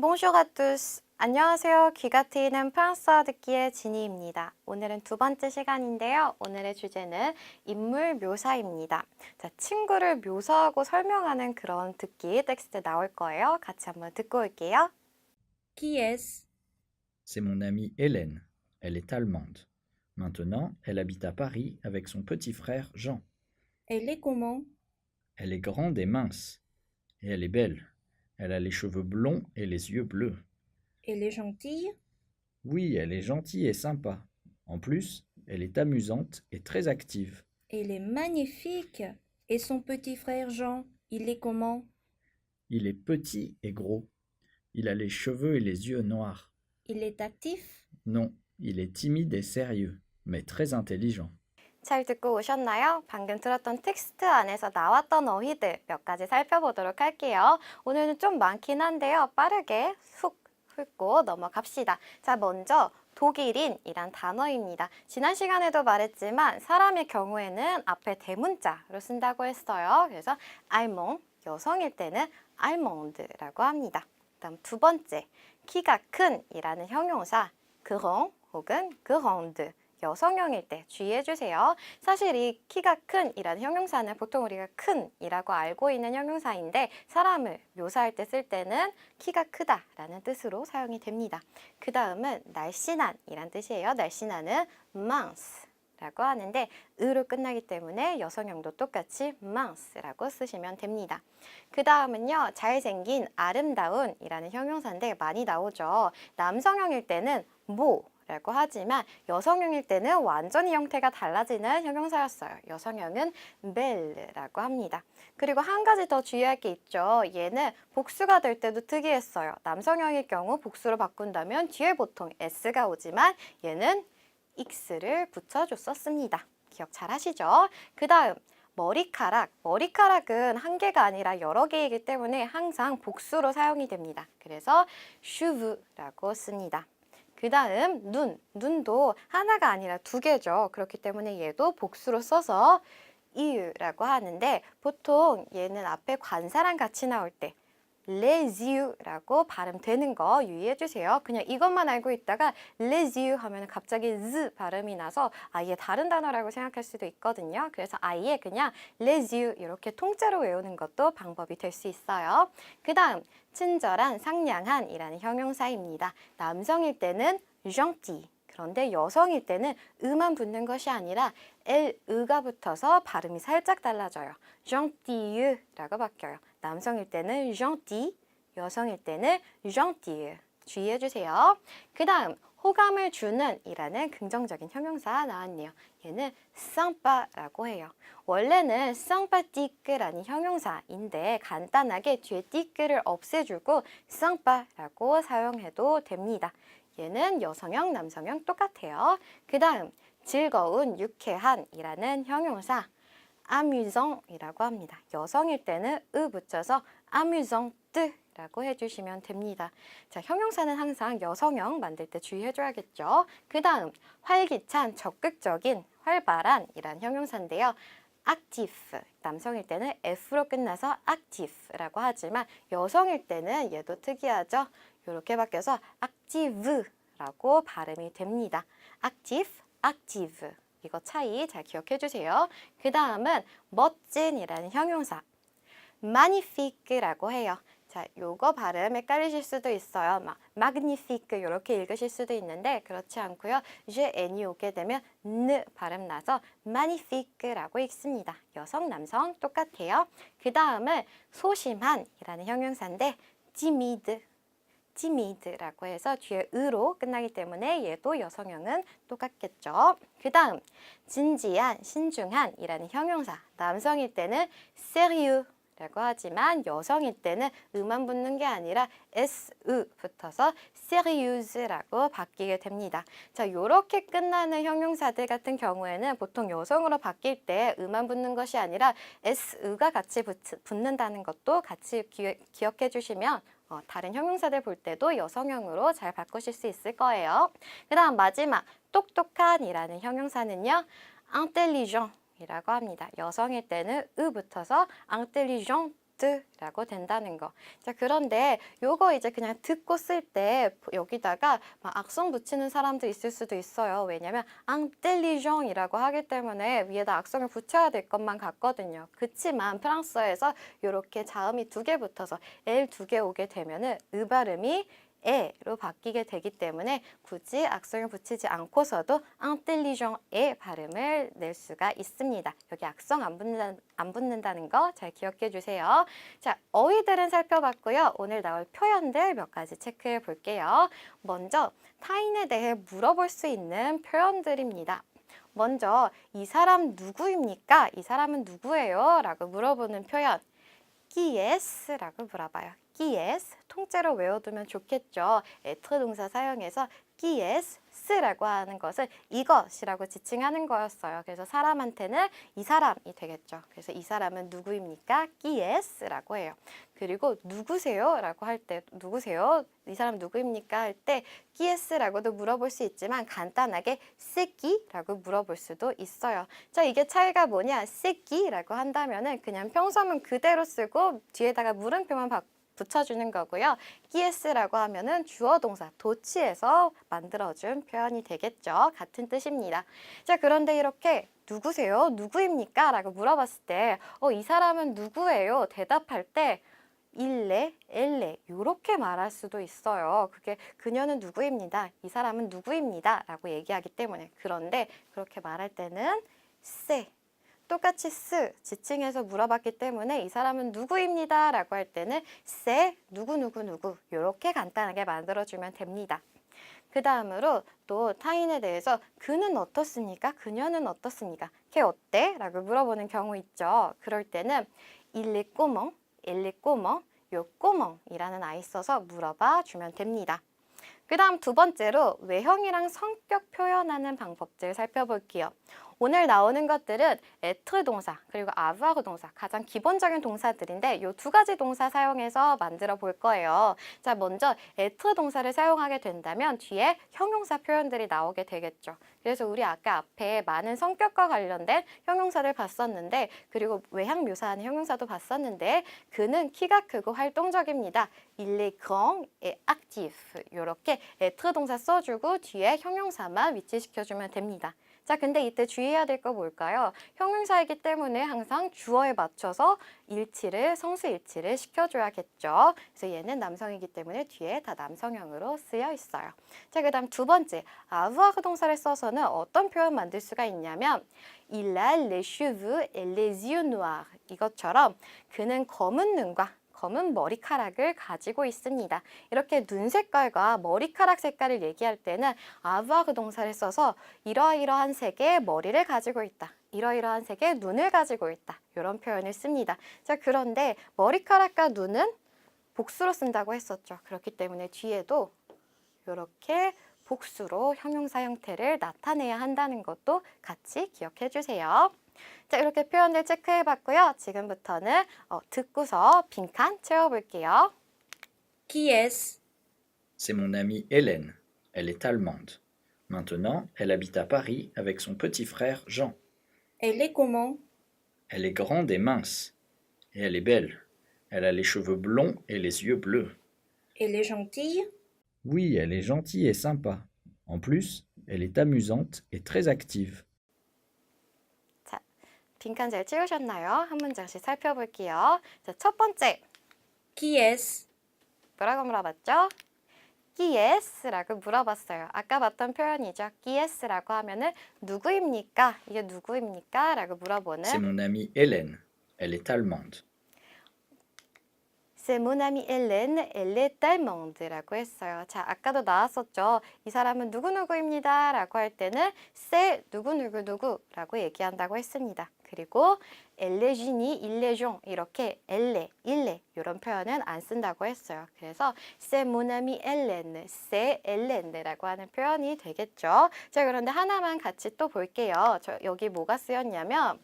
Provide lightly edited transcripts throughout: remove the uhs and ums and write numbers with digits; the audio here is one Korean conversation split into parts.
Bonjour à tous. 안녕하세요. 귀가 트이는 프랑스어 듣기의 지니입니다. 오늘은 두 번째 시간인데요. 오늘의 주제는 인물 묘사입니다. 자, 친구를 묘사하고 설명하는 그런 듣기 텍스트 나올 거예요. 같이 한번 듣고 올게요. Qui est-ce? C'est mon amie Hélène. Elle est allemande. Maintenant, elle habite à Paris avec son petit frère Jean. Elle est comment? Elle est grande et mince. Et elle est belle. Elle a les cheveux blonds et les yeux bleus. Elle est gentille? Oui, elle est gentille et sympa. En plus, elle est amusante et très active. Elle est magnifique. Et son petit frère Jean, il est comment? Il est petit et gros. Il a les cheveux et les yeux noirs. Il est actif? Non, il est timide et sérieux, mais très intelligent. 잘 듣고 오셨나요? 방금 들었던 텍스트 안에서 나왔던 어휘들 몇 가지 살펴보도록 할게요. 오늘은 좀 많긴 한데요. 빠르게 훅 훑고 넘어갑시다. 자, 먼저 독일인이란 단어입니다. 지난 시간에도 말했지만 사람의 경우에는 앞에 대문자로 쓴다고 했어요. 그래서 알몽, 여성일 때는 알몽드라고 합니다. 다음 두 번째, 키가 큰이라는 형용사 그렁 혹은 그런드. 여성형일 때 주의해 주세요. 사실 이 키가 큰이라는 형용사는 보통 우리가 큰이라고 알고 있는 형용사인데 사람을 묘사할 때 쓸 때는 키가 크다라는 뜻으로 사용이 됩니다. 그 다음은 날씬한이란 뜻이에요. 날씬한은 mince라고 하는데 으로 끝나기 때문에 여성형도 똑같이 mince라고 쓰시면 됩니다. 그 다음은요. 잘생긴 아름다운이라는 형용사인데 많이 나오죠. 남성형일 때는 라고 하지만 여성형일 때는 완전히 형태가 달라지는 형용사였어요. 여성형은 belle라고 합니다. 그리고 한 가지 더 주의할 게 있죠. 얘는 복수가 될 때도 특이했어요. 남성형일 경우 복수로 바꾼다면 뒤에 보통 s가 오지만 얘는 x를 붙여줬었습니다. 기억 잘 하시죠? 그 다음 머리카락. 머리카락은 한 개가 아니라 여러 개이기 때문에 항상 복수로 사용이 됩니다. 그래서 cheveus라고 씁니다. 그 다음 눈도 하나가 아니라 두 개죠. 그렇기 때문에 얘도 복수로 써서 이유라고 하는데 보통 얘는 앞에 관사랑 같이 나올 때 les yeux라고 발음되는 거 유의해 주세요. 그냥 이것만 알고 있다가 les yeux 하면 갑자기 z 발음이 나서 아예 다른 단어라고 생각할 수도 있거든요. 그래서 아예 그냥 les yeux 이렇게 통째로 외우는 것도 방법이 될 수 있어요. 그 다음 친절한, 상냥한이라는 형용사입니다. 남성일 때는 gentil. 그런데 여성일 때는 으만 붙는 것이 아니라 L으가 붙어서 발음이 살짝 달라져요. gentille라고 바뀌어요. 남성일 때는 gentil, 여성일 때는 gentille. 주의해 주세요. 그 다음 호감을 주는 이라는 긍정적인 형용사 나왔네요. 얘는 sympa라고 해요. 원래는 sympathique라는 형용사인데 간단하게 뒤에 tique를 없애주고 sympa라고 사용해도 됩니다. 얘는 여성형, 남성형 똑같아요. 그 다음 즐거운, 유쾌한이라는 형용사 amusant이라고 합니다. 여성일 때는 으 붙여서 amusante 라고 해주시면 됩니다. 자, 형용사는 항상 여성형 만들 때 주의해줘야겠죠. 그 다음 활기찬, 적극적인, 활발한이란 형용사인데요. active, 남성일 때는 F로 끝나서 active라고 하지만 여성일 때는 얘도 특이하죠. 이렇게 바뀌어서 active라고 발음이 됩니다. active, active. 이거 차이 잘 기억해 주세요. 그 다음은 멋진이라는 형용사 magnifique라고 해요. 자, 요거 발음 헷갈리실 수도 있어요. 막 magnifique 이렇게 읽으실 수도 있는데 그렇지 않고요. n이 오게 되면 n 발음 나서 magnifique라고 읽습니다. 여성, 남성 똑같아요. 그 다음은 소심한이라는 형용사인데 timid라고 해서 뒤에 으로 끝나기 때문에 얘도 여성형은 똑같겠죠. 그 다음 진지한, 신중한이라는 형용사 남성일 때는 sérieux라고 하지만 여성일 때는 으만 붙는 게 아니라 SU 붙어서 sérieusera고 바뀌게 됩니다. 자, 요렇게 끝나는 형용사들 같은 경우에는 보통 여성으로 바뀔 때 으만 붙는 것이 아니라 SU가 같이 붙는다는 것도 같이 기억해 주시면 다른 형용사들 볼 때도 여성형으로 잘 바꾸실 수 있을 거예요. 그 다음 마지막 똑똑한이라는 형용사는요. intelligent 이라고 합니다. 여성일 때는 으 붙어서 intelligente 라고 된다는 거. 자, 그런데 요거 이제 그냥 듣고 쓸 때 여기다가 막 악성 붙이는 사람도 있을 수도 있어요. 왜냐면 intelligent이라고 하기 때문에 위에다 악성을 붙여야 될 것만 같거든요. 그치만 프랑스어에서 이렇게 자음이 두 개 붙어서 L 두 개 오게 되면은 발음이 에로 바뀌게 되기 때문에 굳이 악성을 붙이지 않고서도 intelligent의 발음을 낼 수가 있습니다. 여기 악성 안 붙는다는 거 잘 기억해 주세요. 자, 어휘들은 살펴봤고요. 오늘 나올 표현들 몇 가지 체크해 볼게요. 먼저 타인에 대해 물어볼 수 있는 표현들입니다. 먼저 이 사람 누구입니까? 이 사람은 누구예요? 라고 물어보는 표현. qui est? 라고 물어봐요. qui est? 통째로 외워두면 좋겠죠. être 동사 사용해서 qui est? 라고 하는 것은 이것이라고 지칭하는 거였어요. 그래서 사람한테는 이 사람이 되겠죠. 그래서 이 사람은 누구입니까? qui est? 라고 해요. 그리고 누구세요? 라고 할 때 누구세요? 이 사람 누구입니까? 할 때 qui est? 라고도 물어볼 수 있지만 간단하게 c'est qui? 라고 물어볼 수도 있어요. 자, 이게 차이가 뭐냐? c'est qui? 라고 한다면은 그냥 평서문 그대로 쓰고 뒤에다가 물음표만 붙여주는 거고요. qui est?라고 하면은 주어 동사 도치에서 만들어준 표현이 되겠죠. 같은 뜻입니다. 자, 그런데 이렇게 누구세요? 누구입니까? 라고 물어봤을 때 이 사람은 누구예요? 대답할 때 일레, 엘레 이렇게 말할 수도 있어요. 그게 그녀는 누구입니다. 이 사람은 누구입니다. 라고 얘기하기 때문에. 그런데 그렇게 말할 때는 세 똑같이 지칭해서 물어봤기 때문에 이 사람은 누구입니다. 라고 할 때는 c'est 누구 이렇게 간단하게 만들어주면 됩니다. 그 다음으로 또 타인에 대해서 그는 어떻습니까? 그녀는 어떻습니까? 걔 어때? 라고 물어보는 경우 있죠. 그럴 때는 il est comment, elle est comment, 요 comment이라는 아이 써서 물어봐 주면 됩니다. 그 다음 두 번째로 외형이랑 성격 표현하는 방법들 살펴볼게요. 오늘 나오는 것들은 être 동사 그리고 avoir 동사 가장 기본적인 동사들인데 이 두 가지 동사 사용해서 만들어 볼 거예요. 자, 먼저 être 동사를 사용하게 된다면 뒤에 형용사 표현들이 나오게 되겠죠. 그래서 우리 아까 앞에 많은 성격과 관련된 형용사를 봤었는데 그리고 외향 묘사하는 형용사도 봤었는데 그는 키가 크고 활동적입니다. Il est grand et actif. 이렇게 être 동사 써주고 뒤에 형용사만 위치시켜주면 됩니다. 자, 근데 이때 주의해야 될 거 뭘까요? 형용사이기 때문에 항상 주어에 맞춰서 성수 일치를 시켜줘야겠죠. 그래서 얘는 남성이기 때문에 뒤에 다 남성형으로 쓰여 있어요. 자, 그 다음 두 번째, avoir 동사를 써서는 어떤 표현 만들 수가 있냐면 Il a les cheveux et les yeux noirs. 이것처럼 그는 검은 눈과 검은 머리카락을 가지고 있습니다. 이렇게 눈 색깔과 머리카락 색깔을 얘기할 때는 avoir 동사를 써서 이러이러한 색의 머리를 가지고 있다. 이러이러한 색의 눈을 가지고 있다. 이런 표현을 씁니다. 자, 그런데 머리카락과 눈은 복수로 쓴다고 했었죠. 그렇기 때문에 뒤에도 이렇게 복수로 형용사 형태를 나타내야 한다는 것도 같이 기억해 주세요. 자, 이렇게 표현들 체크해 봤고요. 지금부터는 듣고서 빈칸 채워볼게요. Qui est-ce? C'est mon amie Hélène. Elle est allemande. Maintenant, elle habite à Paris avec son petit frère Jean. Elle est comment? Elle est grande et mince. Et elle est belle. Elle a les cheveux blonds et les yeux bleus. Elle est gentille? Oui, elle est gentille et sympa. En plus, elle est amusante et très active. 자, 빈칸 잘 채우셨나요? 한 문장씩 살펴볼게요. 자, 첫 번째, Qui est-ce? 뭐라고 물어봤죠? qui est?라고 물어봤어요. 아까 봤던 표현이죠. qui est?라고 하면은 누구입니까? 이게 누구입니까? 라고 물어보는 C'est mon amie Hélène. Elle est allemande. C'est mon amie Hélène, elle est allemande.라고 했어요. 자, 아까도 나왔었죠. 이 사람은 누구누구입니다. 라고 할 때는 c'est 누구누구누구라고 얘기한다고 했습니다. 그리고 elle est Ginny, il est Jean 이렇게 elle, il est 이런 표현은 안 쓴다고 했어요. 그래서 c'est mon amie Hélène, c'est Hélène라고 하는 표현이 되겠죠. 자, 그런데 하나만 같이 또 볼게요. 여기 뭐가 쓰였냐면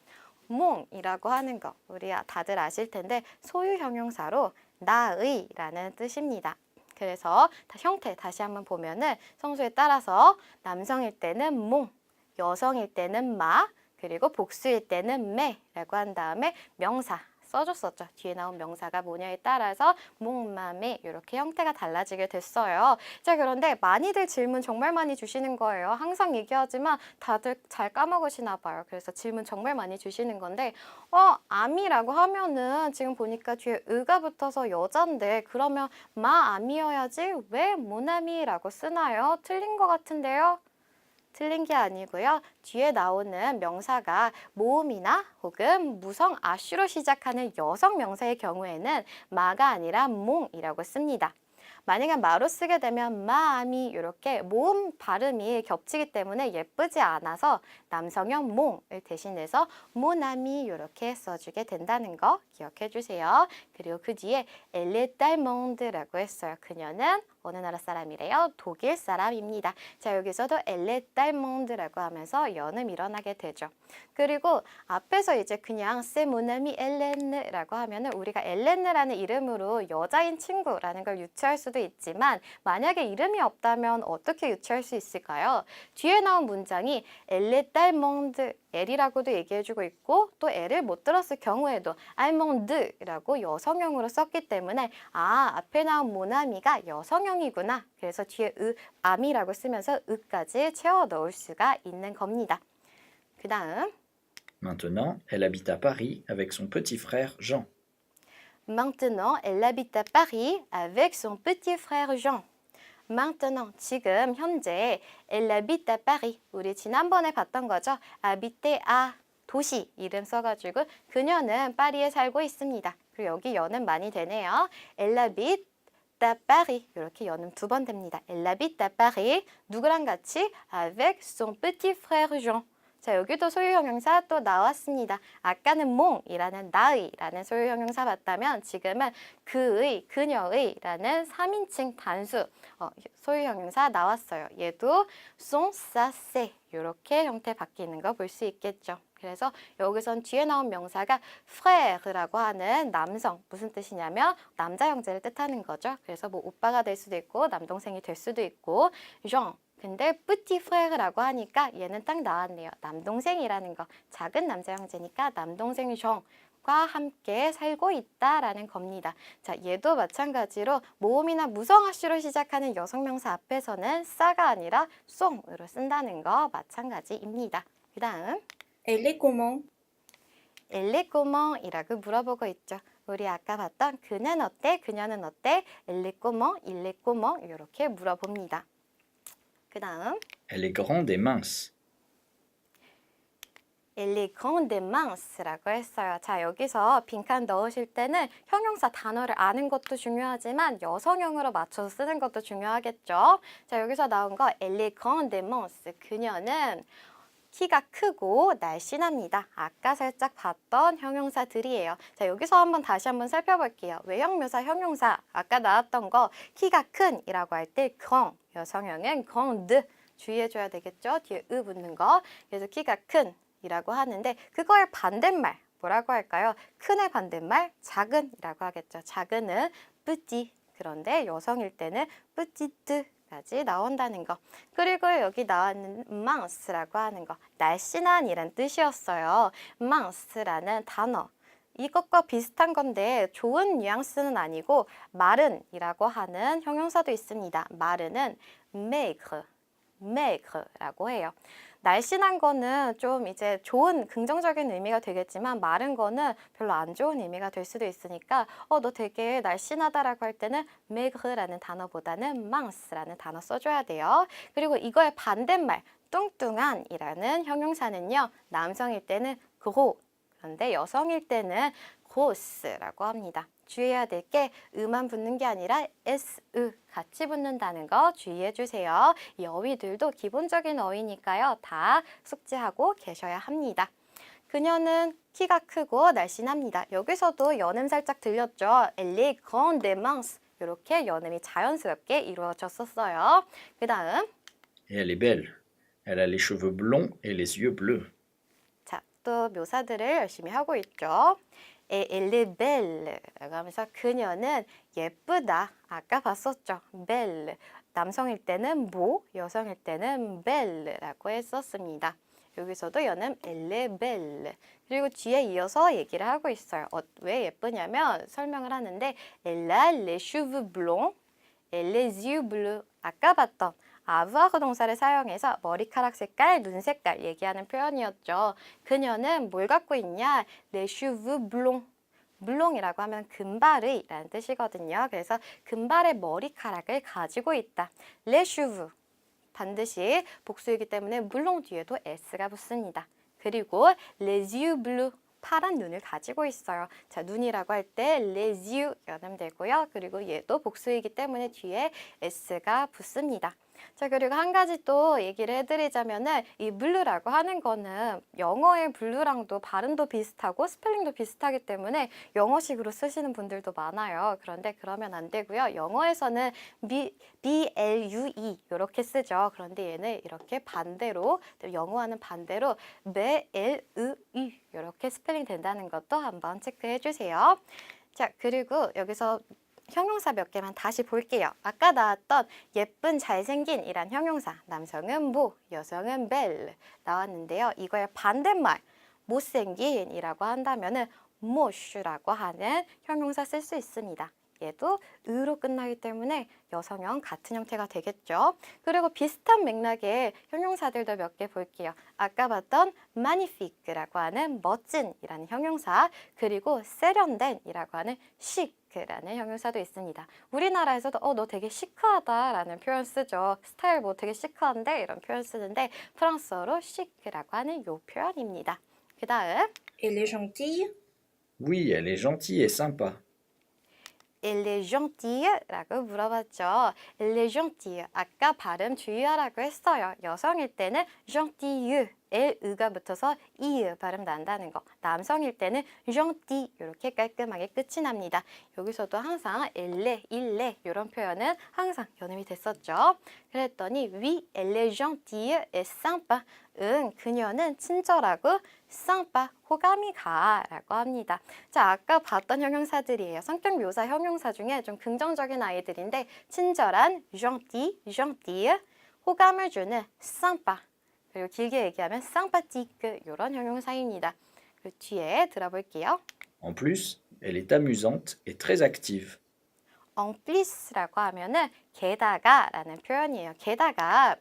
몽이라고 하는 거 우리 다들 아실 텐데 소유 형용사로 나의 라는 뜻입니다. 그래서 형태 다시 한번 보면은 성수에 따라서 남성일 때는 몽, 여성일 때는 마, 그리고 복수일 때는 매라고 한 다음에 명사 써줬었죠. 뒤에 나온 명사가 뭐냐에 따라서 몽맘에 이렇게 형태가 달라지게 됐어요. 자, 그런데 많이들 질문 정말 많이 주시는 거예요. 항상 얘기하지만 다들 잘 까먹으시나 봐요. 그래서 질문 정말 많이 주시는 건데 암이라고 하면은 지금 보니까 뒤에 의가 붙어서 여잔데 그러면 마암이어야지 왜 모나미라고 쓰나요? 틀린 것 같은데요? 틀린 게 아니고요. 뒤에 나오는 명사가 모음이나 혹은 무성 아슈로 시작하는 여성 명사의 경우에는 마가 아니라 몽이라고 씁니다. 만약에 마로 쓰게 되면 마음이 이렇게 모음 발음이 겹치기 때문에 예쁘지 않아서 남성형 몽을 대신해서 모나미 이렇게 써주게 된다는 거 기억해 주세요. 그리고 그 뒤에 엘레딸몽드라고 했어요. 그녀는 어느 나라 사람이래요? 독일 사람입니다. 자, 여기서도 엘레딸몽드라고 하면서 연음 일어나게 되죠. 그리고 앞에서 이제 그냥 세모나미 엘렌느라고 하면은 우리가 엘렌느라는 이름으로 여자인 친구라는 걸 유추할 수도 있지만 만약에 이름이 없다면 어떻게 유추할 수 있을까요? 뒤에 나온 문장이 엘레딸몽드 엘이라고도 얘기해주고 있고 또 엘을 못 들었을 경우에도 알몽드라고 여성형으로 썼기 때문에 앞에 나온 모나미가 여성형이구나. 그래서 뒤에 암이라고 쓰면서 으까지 채워 넣을 수가 있는 겁니다. 그 다음 Maintenant, elle habite à Paris avec son petit frère Jean. Maintenant, elle habite à Paris avec son petit frère Jean. Maintenant, 지금 현재 elle habite à Paris. 우리 지난번에 봤던 거죠. habite à 도시 이름 써가지고 그녀는 파리에 살고 있습니다. 그리고 여기 연음 많이 되네요. Elle habite à Paris. 이렇게 연음 2번 됩니다. Elle habite à Paris. 누구랑 같이? avec son petit frère Jean. 자, 여기도 소유형용사 또 나왔습니다. 아까는 몽이라는 나의라는 소유형용사 봤다면 지금은 그의, 그녀의라는 3인칭 단수 소유형용사 나왔어요. 얘도 son, sa, ses 이렇게 형태 바뀌는 거 볼 수 있겠죠. 그래서 여기선 뒤에 나온 명사가 frère라고 하는 남성 무슨 뜻이냐면 남자 형제를 뜻하는 거죠. 그래서 뭐 오빠가 될 수도 있고 남동생이 될 수도 있고 Jean 근데 petit frère라고 하니까 얘는 딱 나왔네요. 남동생이라는 거. 작은 남자 형제니까 남동생 정과 함께 살고 있다라는 겁니다. 자, 얘도 마찬가지로 모음이나 무성아씨로 시작하는 여성명사 앞에서는 싸가 아니라 송으로 쓴다는 거 마찬가지입니다. 그 다음 Elle est comment? 엘레꼬멍이라고 물어보고 있죠. 우리 아까 봤던 그는 어때? 그녀는 어때? 엘레꼬멍, 일레꼬멍 이렇게 물어봅니다. 그 다음 Elle est grande et mince. Elle est grande et mince라고 했어요. 자, 여기서 빈칸 넣으실 때는 형용사 단어를 아는 것도 중요하지만 여성형으로 맞춰서 쓰는 것도 중요하겠죠. 자, 여기서 나온 거 Elle est grande et mince. 그녀는 키가 크고 날씬합니다. 아까 살짝 봤던 형용사들이에요. 자, 여기서 다시 한번 살펴볼게요. 외형묘사 형용사 아까 나왔던 거 키가 큰이라고 할 때 grand 여성형은 grande 주의해줘야 되겠죠. 뒤에 으 붙는 거. 그래서 키가 큰이라고 하는데 그거의 반대말 뭐라고 할까요? 큰의 반대말 작은이라고 하겠죠. 작은은 petit 그런데 여성일 때는 petite 까지 나온다는 거. 그리고 여기 나왔는 mince라고 하는 거. 날씬한이란 뜻이었어요. mince라는 단어. 이것과 비슷한 건데 좋은 뉘앙스는 아니고 마른이라고 하는 형용사도 있습니다. 마른은 maigre, maigre라고 해요. 날씬한 거는 좀 이제 좋은 긍정적인 의미가 되겠지만 마른 거는 별로 안 좋은 의미가 될 수도 있으니까 너 되게 날씬하다라고 할 때는 maigre라는 단어보다는 mince라는 단어 써줘야 돼요. 그리고 이거의 반대말 뚱뚱한이라는 형용사는요. 남성일 때는 gros 그런데 여성일 때는 grosse라고 합니다. 주의해야 될 게 으만 붙는 게 아니라 s, 으 같이 붙는다는 거 주의해 주세요. 이 어휘들도 기본적인 어휘니까요. 다 숙지하고 계셔야 합니다. 그녀는 키가 크고 날씬합니다. 여기서도 연음 살짝 들렸죠. Elle est grande et mince. 이렇게 연음이 자연스럽게 이루어졌었어요. 그 다음 Et elle est belle. Elle a les cheveux blonds et les yeux bleus. 자, 또 묘사들을 열심히 하고 있죠. Elle est belle 라고 하면서 그녀는 예쁘다. 아까 봤었죠. belle. 남성일 때는 beau, 여성일 때는 belle라고 했었습니다. 여기서도 여는 elle est belle. 그리고 뒤에 이어서 얘기를 하고 있어요. 왜 예쁘냐면 설명을 하는데 elle a les cheveux blonds et les yeux bleus. 아까 봤던 avoir 동사를 사용해서 머리카락 색깔, 눈 색깔 얘기하는 표현이었죠. 그녀는 뭘 갖고 있냐? les cheveux blonds. 물롱이라고 하면 금발의라는 뜻이거든요. 그래서 금발의 머리카락을 가지고 있다. les cheveux. 반드시 복수이기 때문에 물론 뒤에도 s가 붙습니다. 그리고 les yeux bleus. 파란 눈을 가지고 있어요. 자, 눈이라고 할 때 les yeux 연음 되고요. 그리고 얘도 복수이기 때문에 뒤에 s가 붙습니다. 자, 그리고 한 가지 또 얘기를 해드리자면은 이 블루라고 하는 거는 영어의 블루랑도 발음도 비슷하고 스펠링도 비슷하기 때문에 영어식으로 쓰시는 분들도 많아요. 그런데 그러면 안 되고요. 영어에서는 B-L-U-E 이렇게 쓰죠. 그런데 얘는 이렇게 반대로 영어와는 반대로 B-L-U-E 이렇게 스펠링 된다는 것도 한번 체크해 주세요. 자, 그리고 여기서 형용사 몇 개만 다시 볼게요. 아까 나왔던 예쁜, 잘생긴 이란 형용사. 남성은 모, 여성은 벨 나왔는데요. 이거의 반대말 못생긴 이라고 한다면은 모슈라고 하는 형용사 쓸 수 있습니다. 얘도 으로 끝나기 때문에 여성형 같은 형태가 되겠죠. 그리고 비슷한 맥락의 형용사들도 몇 개 볼게요. 아까 봤던 magnifique라고 하는 멋진이라는 형용사, 그리고 세련된이라고 하는 chic라는 형용사도 있습니다. 우리나라에서도 너 되게 시크하다라는 표현 쓰죠. 스타일 뭐 되게 시크한데 이런 표현 쓰는데 프랑스어로 chic라고 하는 요 표현입니다. 그 다음 Elle est gentille. Oui, elle est gentille et sympa. Elle est gentille라고 물어봤죠. Elle est gentille. 아까 발음 주의하라고 했어요. 여성일 때는 gentille, L가 붙어서 I 발음 난다는 거. 남성일 때는 gentil 이렇게 깔끔하게 끝이 납니다. 여기서도 항상 elle, il 이런 표현은 항상 연음이 됐었죠. 그랬더니 oui, elle est gentille et sympa. 응, 그녀는 친절하고 sympa, 호감이 가라고 합니다. 자, 아까 봤던 형용사들이에요. 성격 묘사 형용사 중에 좀 긍정적인 아이들인데 친절한 gentil, gentille, 호감을 주는 sympa, 그리고 길게 얘기하면 sympathique 이런 형용사입니다. 그리고 뒤에 들어볼게요. En plus, elle est amusante et très active. en plus라고 하면은 게다가라는 표현이에요. 게다가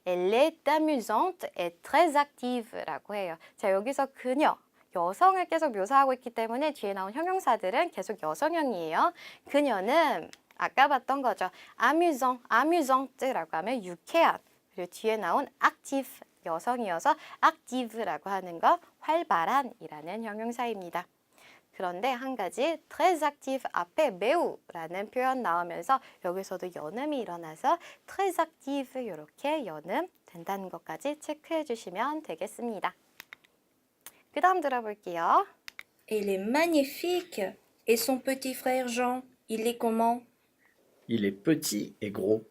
elle est amusante et très active라고 해요. 자, 여기서 그녀, 여성을 계속 묘사하고 있기 때문에 뒤에 나온 형용사들은 계속 여성형이에요. 그녀는 아까 봤던 거죠. amusant, amusante라고 하면 유쾌한. 그리고 뒤에 나온 active, 여성이어서 active라고 하는 거 활발한이라는 형용사입니다. 그런데 한 가지 très active 앞에 매우라는 표현 나오면서 여기서도 연음이 일어나서 très active 이렇게 연음 된다는 것까지 체크해 주시면 되겠습니다. 그 다음 들어볼게요. Elle est magnifique. Et son petit frère Jean, il est comment? Il est petit et gros.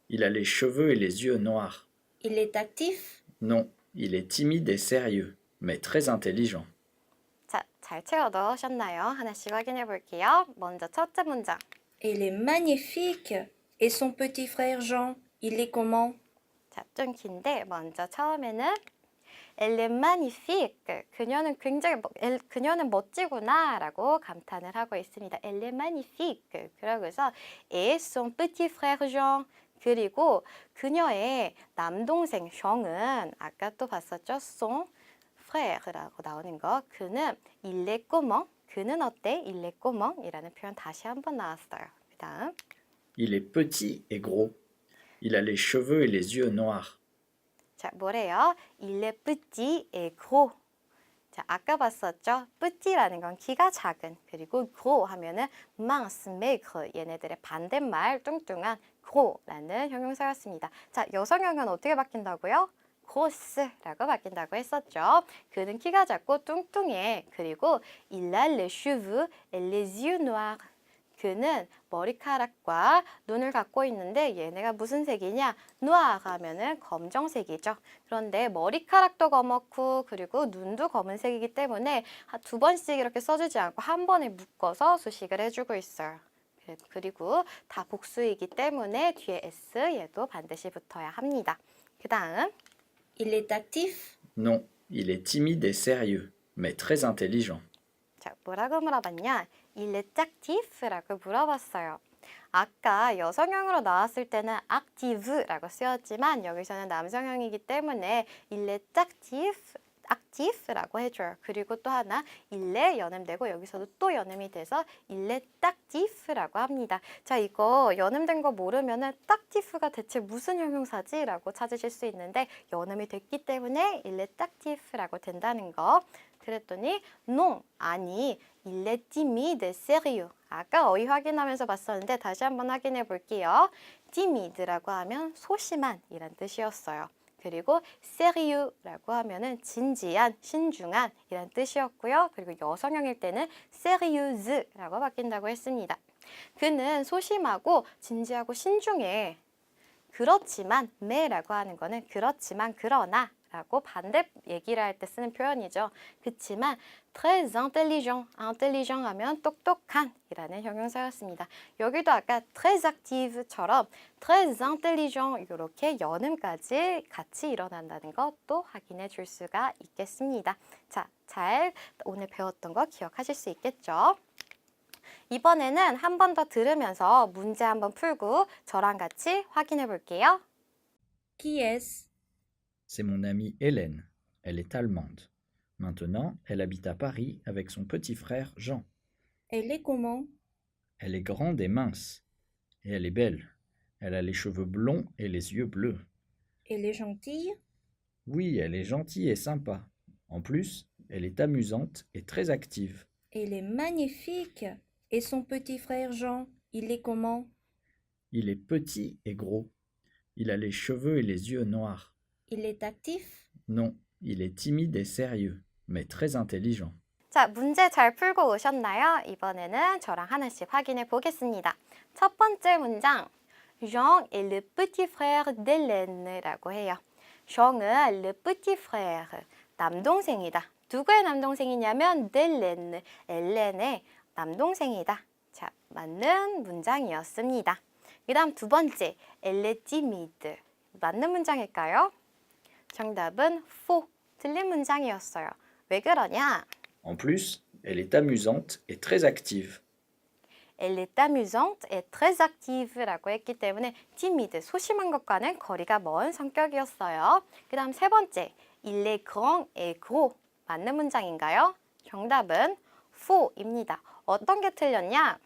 Il a les cheveux et les yeux noirs. Il est actif. Non, il est timide et sérieux, mais très intelligent. 자, 잘 채워 넣으셨나요? 하나씩 확인해 볼게요. 먼저 첫째 문장. Elle est magnifique. Et son petit frère Jean, il est comment? 자, 좀 긴데 먼저 처음에는 Elle est magnifique. 그녀는 굉장히 그녀는 멋지구나라고 감탄을 하고 있습니다. Elle est magnifique. 그러고서 et son petit frère Jean. 그리고 그녀의 남동생 Jean은 아까 또 봤었죠? son frère라고 나오는 거. 그는 il est comment? 그는 어때? il est comment? 이라는 표현 다시 한번 나왔어요. 그 다음 Il est petit et gros. Il a les cheveux et les yeux noirs. 자, 뭐래요? Il est petit et gros. 자, 아까 봤었죠? petit라는 건 키가 작은, 그리고 gros 하면은 mince, maigre, 얘네들의 반대말 뚱뚱한 gros라는 형용사였습니다. 자, 여성형은 어떻게 바뀐다고요? grosse라고 바뀐다고 했었죠. 그는 키가 작고 뚱뚱해. 그리고 il a les cheveux et les yeux noirs. 그는 머리카락과 눈을 갖고 있는데 얘네가 무슨 색이냐? noir 하면은 검정색이죠. 그런데 머리카락도 검었고 그리고 눈도 검은색이기 때문에 두 번씩 이렇게 써주지 않고 한 번에 묶어서 수식을 해주고 있어요. 그리고 다 복수이기 때문에 뒤에 s 얘도 반드시 붙어야 합니다. 그 다음 Il est actif. Non, il est timide et sérieux, mais très intelligent. 자, 뭐라고 물어봤냐? Il est actif라고 물어봤어요. 아까 여성형으로 나왔을 때는 active라고 쓰였지만 여기서는 남성형이기 때문에 il est active라고 해줘요. 그리고 또 하나 il est 연음되고 여기서도 또 연음이 돼서 il est active라고 합니다. 자, 이거 연음된 거 모르면은 active가 대체 무슨 형용사지? 라고 찾으실 수 있는데 연음이 됐기 때문에 il est active라고 된다는 거. 그랬더니 non, 아니, il est timide, sérieux. 아까 어휘 확인하면서 봤었는데 다시 한번 확인해 볼게요. timide라고 하면 소심한 이란 뜻이었어요. 그리고 sérieux라고 하면은 진지한, 신중한 이란 뜻이었고요. 그리고 여성형일 때는 sérieusera고 바뀐다고 했습니다. 그는 소심하고 진지하고 신중해. 그렇지만 mais,라고 하는 거는 그렇지만 그러나 라고 반대 얘기를 할 때 쓰는 표현이죠. 그렇지만 très intelligent, intelligent 하면 똑똑한 이라는 형용사였습니다. 여기도 아까 très active처럼 très intelligent 이렇게 연음까지 같이 일어난다는 것도 확인해 줄 수가 있겠습니다. 자, 잘 오늘 배웠던 거 기억하실 수 있겠죠? 이번에는 한 번 더 들으면서 문제 한번 풀고 저랑 같이 확인해 볼게요. Qui est-ce? C'est mon amie Hélène. Elle est allemande. Maintenant, elle habite à Paris avec son petit frère Jean. Elle est comment? Elle est grande et mince. Et elle est belle. Elle a les cheveux blonds et les yeux bleus. Elle est gentille? Oui, elle est gentille et sympa. En plus, elle est amusante et très active. Elle est magnifique. Et son petit frère Jean, il est comment? Il est petit et gros. Il a les cheveux et les yeux noirs. Il est actif? Non, il est timide et sérieux, mais très intelligent. 자, 문제 잘 풀고 오셨나요? 이번에는 저랑 하나씩 확인해 보겠습니다. 첫 번째 문장, Jean est le petit frère d'Hélène라고 해요. Jean은 le petit frère, 남동생이다. 누구의 남동생이냐면 d'Hélène, 엘렌의 남동생이다. 자, 맞는 문장이었습니다. 그 다음 두 번째, elle est timide. 맞는 문장일까요? 정답은 faux, 틀린 문장이었어요. 왜 그러냐? En plus, elle est amusante et très active. Elle est amusante et très active라고 했기 때문에 timide, 소심한 것과는 거리가 먼 성격이었어요. 그 다음 세 번째, il est grand et gros. 맞는 문장인가요? 정답은 faus입니다. 어떤 게 틀렸냐?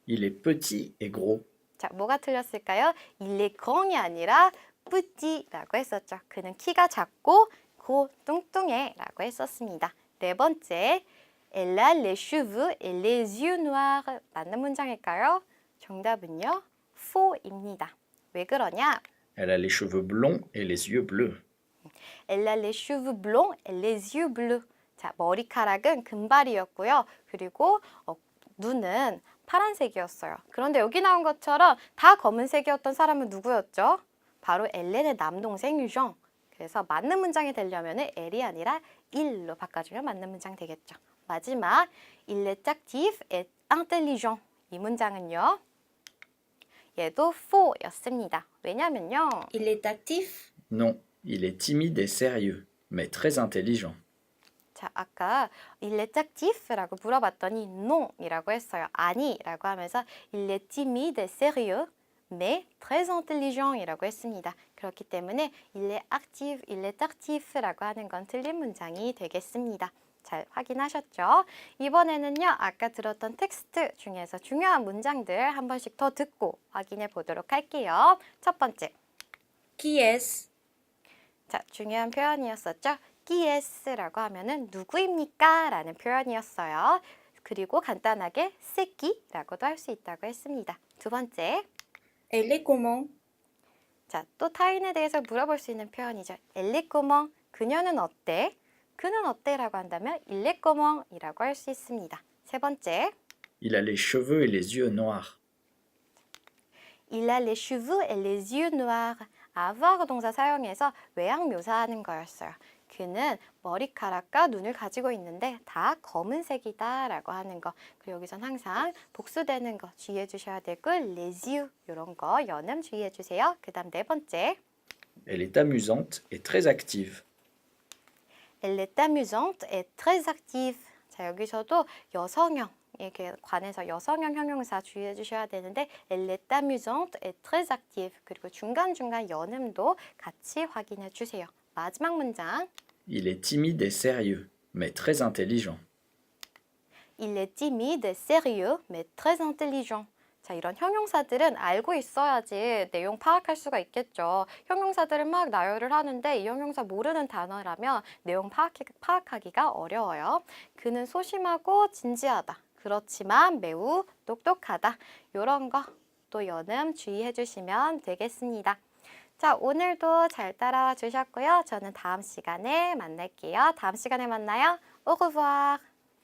Il est petit et gros. 자, 뭐가 틀렸을까요? il est grand이 아니라 petit라고 했었죠. 그는 키가 작고 뚱뚱해라고 했었습니다. 네 번째, elle a les cheveux et les yeux noirs. 맞는 문장일까요? 정답은요, faus입니다. 왜 그러냐? Elle a les cheveux blonds et les yeux bleus. Elle a les cheveux blonds et les yeux bleus. 자, 머리카락은 금발이었고요. 그리고 눈은 파란색이었어요. 그런데 여기 나온 것처럼 다 검은색이었던 사람은 누구였죠? 바로 엘렌의 남동생 쟈. 그래서 맞는 문장이 되려면 L이 아니라 il로 바꿔주면 맞는 문장 되겠죠. 마지막, il est actif et intelligent. 이 문장은요, 얘도 faus였습니다. 왜냐면요, Il est actif? Non, il est timide et sérieux, mais très intelligent. 자, 아까 il est actif라고 물어봤더니 non이라고 했어요. 아니라고 하면서 il est timide et sérieux, mais très intelligent이라고 했습니다. 그렇기 때문에 il est actif라고 하는 건 틀린 문장이 되겠습니다. 잘 확인하셨죠? 이번에는요, 아까 들었던 텍스트 중에서 중요한 문장들 한 번씩 더 듣고 확인해 보도록 할게요. 첫 번째, Qui est-ce? 자, 중요한 표현이었었죠? qui est?라고 하면은 누구입니까? 라는 표현이었어요. 그리고 간단하게 c'est qui?라고도 할 수 있다고 했습니다. 두 번째, Elle est comment? 자, 또 타인에 대해서 물어볼 수 있는 표현이죠. elle est comment? 그녀는 어때? 그는 어때?라고 한다면 il est comment?이라고 할 수 있습니다. 세 번째, Il a les cheveux et les yeux noirs. il a les cheveux et les yeux noirs. avoir 동사 사용해서 외양 묘사하는 거였어요. 그는 머리카락과 눈을 가지고 있는데 다 검은색이다 라고 하는 거. 그리고 여기선 항상 복수되는 거 주의해 주셔야 되고 les yeux 이런 거 연음 주의해 주세요. 그 다음 네 번째, Elle est amusante et très active. Elle est amusante et très active. 자, 여기서도 여성형에게 관해서 여성형 형용사 주의해 주셔야 되는데 Elle est amusante et très active. 그리고 중간중간 연음도 같이 확인해 주세요. 마지막 문장. Il est timide et sérieux, mais très intelligent. Il est timide et sérieux, mais très intelligent. 자, 이런 형용사들은 알고 있어야지 내용 파악할 수가 있겠죠. 형용사들을 막 나열을 하는데 이 형용사 모르는 단어라면 내용 파악하기가 어려워요. 그는 소심하고 진지하다. 그렇지만 매우 똑똑하다. 이런 거 또 연음 주의해 주시면 되겠습니다. 자, 오늘도 잘 따라와 주셨고요. 저는 다음 시간에 만날게요. 다음 시간에 만나요. Au revoir.